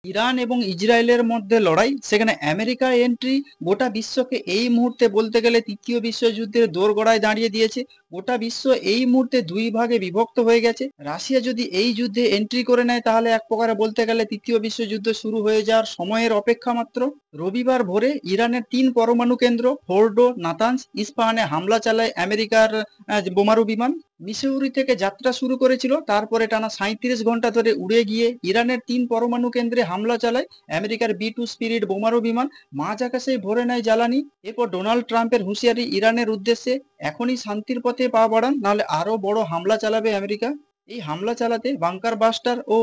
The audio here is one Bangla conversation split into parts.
ইরান এবং ইসরায়েলের মধ্যে লড়াই, সেখানে আমেরিকার এন্ট্রি গোটা বিশ্বকে এই মুহূর্তে বলতে গেলে তৃতীয় বিশ্বযুদ্ধের দোরগোড়ায় দাঁড়িয়ে দিয়েছে। গোটা বিশ্ব এই মুহূর্তে দুই ভাগে বিভক্ত হয়ে গেছে। রাশিয়া যদি এই যুদ্ধে এন্ট্রি করে নেয় তাহলে এক প্রকারে বলতে গেলে তৃতীয় বিশ্বযুদ্ধ শুরু হয়ে যাওয়ার সময়ের অপেক্ষা মাত্র। রবিবার ভোরে ইরানের ৩ পরমাণু কেন্দ্র ফোর্ডো, নাতানস, ইস্পাহানে হামলা চালায় আমেরিকার বোমারু বিমান। মিসৌরি থেকে যাত্রা শুরু করেছিল, তারপরে টানা ৩৭ ঘন্টা ধরে উড়ে গিয়ে ইরানের ৩ পরমাণু কেন্দ্রে হামলা চালায় আমেরিকার বি-2 স্পিরিট বোমারু বিমান। মাঝ আকাশেই ভরে নেয় জ্বালানি। এরপর ডোনাল্ড ট্রাম্পের হুঁশিয়ারি ইরানের উদ্দেশ্যে, এখনই শান্তির পথে পা বাড়ান, নাহলে আরো বড় হামলা চালাবে আমেরিকা। এই হামলা চালাতে বাংকার বাস্টার ও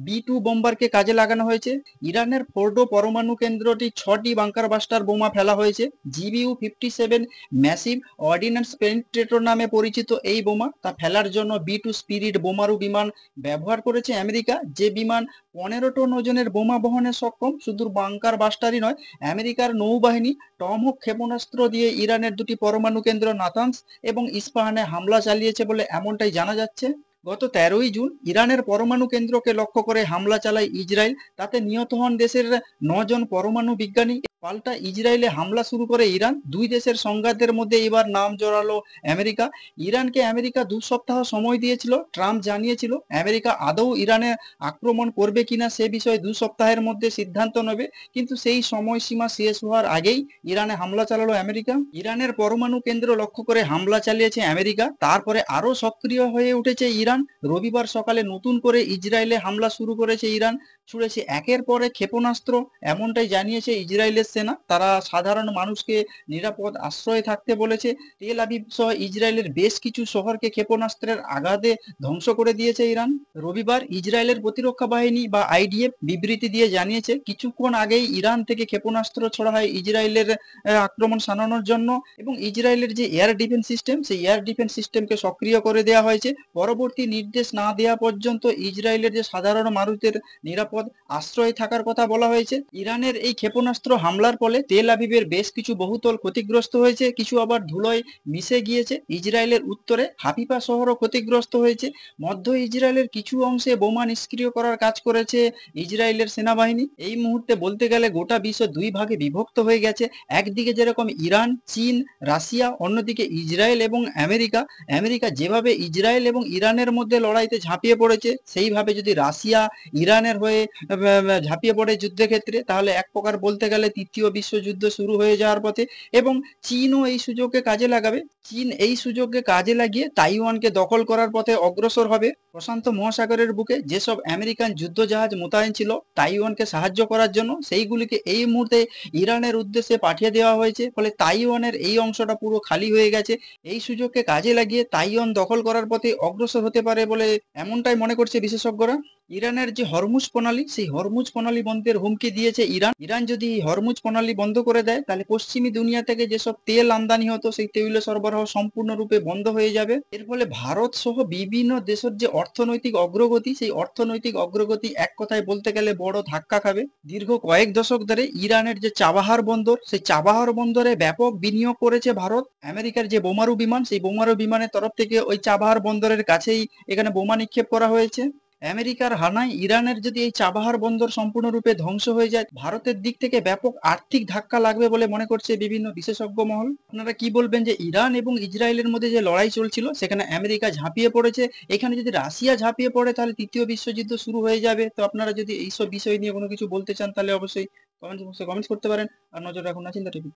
বি-2 বোম্বারকে কাজে লাগানো হয়েছে। ইরানের ফোর্ডো পরমাণু কেন্দ্রটি ৬টি বাংকার বাস্টার বোমা ফেলা হয়েছে। জিবিইউ-57 ম্যাসিভ অর্ডিন্যান্স পেনিট্রেটর নামে পরিচিত এই বোমা তা ফেলার জন্য বি-2 স্পিরিট বোমারু বিমান ব্যবহার করেছে আমেরিকা। যে বিমান ১৫ টন ওজনের বোমা বহনে সক্ষম। শুধু বাংকার বাস্টারই নয়, আমেরিকার নৌবাহিনী টমহক ক্ষেপণাস্ত্র দিয়ে ইরানের ২টি পরমাণু কেন্দ্র নাতানস এবং ইস্পাহানে হামলা চালিয়েছে বলে এমনটাই জানা যাচ্ছে। গত ১৩ই জুন ইরানের পরমাণু কেন্দ্রকে লক্ষ্য করে হামলা চালায় ইসরায়েল। তাতে নিহত হন দেশের ৯ জন পরমাণু বিজ্ঞানী। পাল্টা ইসরায়েলে হামলা শুরু করে ইরান। দুই দেশের সংঘাতের মধ্যে এবার নাম জড়ালো আমেরিকা। ইরানকে আমেরিকা ২ সপ্তাহ সময় দিয়েছিল। ট্রাম্প জানিয়েছিল আমেরিকা আদৌ ইরানে আক্রমণ করবে কিনা সে বিষয়ে ২ সপ্তাহের মধ্যে সিদ্ধান্ত নেবে, কিন্তু সেই সময়সীমা শেষ হওয়ার আগেই ইরানে হামলা চালালো আমেরিকা। ইরানের পরমাণু কেন্দ্র লক্ষ্য করে হামলা চালিয়েছে আমেরিকা। তারপরে আরো সক্রিয় হয়ে উঠেছে ইরান। রবিবার সকালে নতুন করে ইসরায়েলে হামলা শুরু করেছে ইরান। ছুড়েছে একের পর এক ক্ষেপণাস্ত্র, এমনটাই জানিয়েছে ইসরায়েলের সেনা। তারা সাধারণ মানুষকে নিরাপদ আশ্রয়ে থাকতে বলেছে। তেল আবিব সহ ইসরায়েলের বেশ কিছু শহরকে ক্ষেপণাস্ত্রের আঘাতে ধ্বংস করে দিয়েছে ইরান। রবিবার ইসরায়েলের প্রতিরক্ষা বাহিনী বা আইডিএফ বিবৃতি দিয়ে জানিয়েছে, কিছুক্ষণ আগেই ইরান থেকে ক্ষেপণাস্ত্র ছোড়া হয় ইসরায়েলের আক্রমণ শানানোর জন্য, এবং ইসরায়েলের যে এয়ার ডিফেন্স সিস্টেম, সেই এয়ার ডিফেন্স সিস্টেমকে সক্রিয় করে দেওয়া হয়েছে। পরবর্তী নির্দেশ না দেওয়া পর্যন্ত ইসরায়েলের যে সাধারণ মানুষদের নিরাপদ আশ্রয়ে থাকার কথা বলা হয়েছে। ইরানের এই ক্ষেপণাস্ত্র হামলার ফলে তেল আবিবের বেশ কিছু বহুতল ক্ষতিগ্রস্ত হয়েছে, কিছু আবার ধুলোয় মিশে গিয়েছে। ইসরায়েলের উত্তরে হাফিফা শহরও ক্ষতিগ্রস্ত হয়েছে। মধ্য ইসরায়েলের কিছু অংশে বোমা নিষ্ক্রিয় করার কাজ করেছে ইসরায়েলের সেনাবাহিনী। এই মুহূর্তে বলতে গেলে গোটা বিশ্ব দুই ভাগে বিভক্ত হয়ে গেছে। একদিকে যেরকম ইরান, চীন, রাশিয়া, অন্যদিকে ইসরায়েল এবং আমেরিকা। আমেরিকা যেভাবে ইসরায়েল এবং ইরানের মধ্যে লড়াইতে ঝাঁপিয়ে পড়েছে, সেইভাবে যদি রাশিয়া ইরানের হয়ে ঝাঁপিয়ে পড়ে যুদ্ধক্ষেত্রে, তাহলে এক প্রকার বলতে গেলে তৃতীয় বিশ্বযুদ্ধ শুরু হয়ে যাওয়ার পথে। এবং চীনও এই সুযোগকে কাজে লাগাবে। চীন এই সুযোগকে কাজে লাগিয়ে তাইওয়ানকে দখল করার পথে অগ্রসর হবে। প্রশান্ত মহাসাগরের বুকে যেসব আমেরিকান যুদ্ধজাহাজ মোতায়েন ছিল তাইওয়ানকে সাহায্য করার জন্য, সেইগুলিকে এই মুহূর্তে ইরানের উদ্দেশ্যে পাঠিয়ে দেওয়া হয়েছে। ফলে তাইওয়ানের এই অংশটা পুরো খালি হয়ে গেছে। এই সুযোগকে কাজে লাগিয়ে তাইওয়ান দখল করার পথে অগ্রসর হতে পারে বলে এমনটাই মনে করছে বিশেষজ্ঞরা। ইরানের যে হরমুজ প্রণালী, সেই হরমুজ প্রণালী বন্ধের হুমকি দিয়েছে ইরান। ইরান যদি হরমুজ প্রণালী বন্ধ করে দেয়, তাহলে পশ্চিমী দুনিয়া থেকে যেসব তেল আমদানি হতো, সেই তৈল সরবরাহ সম্পূর্ণরূপে বন্ধ হয়ে যাবে। এর ফলে ভারত সহ বিভিন্ন দেশের যে অর্থনৈতিক অগ্রগতি, সেই অর্থনৈতিক অগ্রগতি এক কথায় বলতে গেলে বড় ধাক্কা খাবে। দীর্ঘ কয়েক দশক ধরে ইরানের যে চাবাহার বন্দর, সেই চাবাহার বন্দরে ব্যাপক বিনিয়োগ করেছে ভারত। আমেরিকার যে বোমারু বিমান, সেই বোমারু বিমানের তরফ থেকে ওই চাবাহার বন্দরের কাছেই এখানে বোমা নিক্ষেপ করা হয়েছে। আমেরিকার হানায় ইরানের যদি এই চাবাহার বন্দর সম্পূর্ণরূপে ধ্বংস হয়ে যায়, ভারতের দিক থেকে ব্যাপক আর্থিক ধাক্কা লাগবে বলে মনে করছে বিভিন্ন বিশেষজ্ঞ মহল। আপনারা কি বলবেন যে ইরান এবং ইসরায়েলের মধ্যে যে লড়াই চলছিল, সেখানে আমেরিকা ঝাঁপিয়ে পড়েছে, এখানে যদি রাশিয়া ঝাঁপিয়ে পড়ে তাহলে তৃতীয় বিশ্বযুদ্ধ শুরু হয়ে যাবে। তো আপনারা যদি এইসব বিষয় নিয়ে কোনো কিছু বলতে চান, তাহলে অবশ্যই কমেন্টস বক্সে কমেন্টস করতে পারেন। আর নজর রাখুন না চিন্তা টিভি।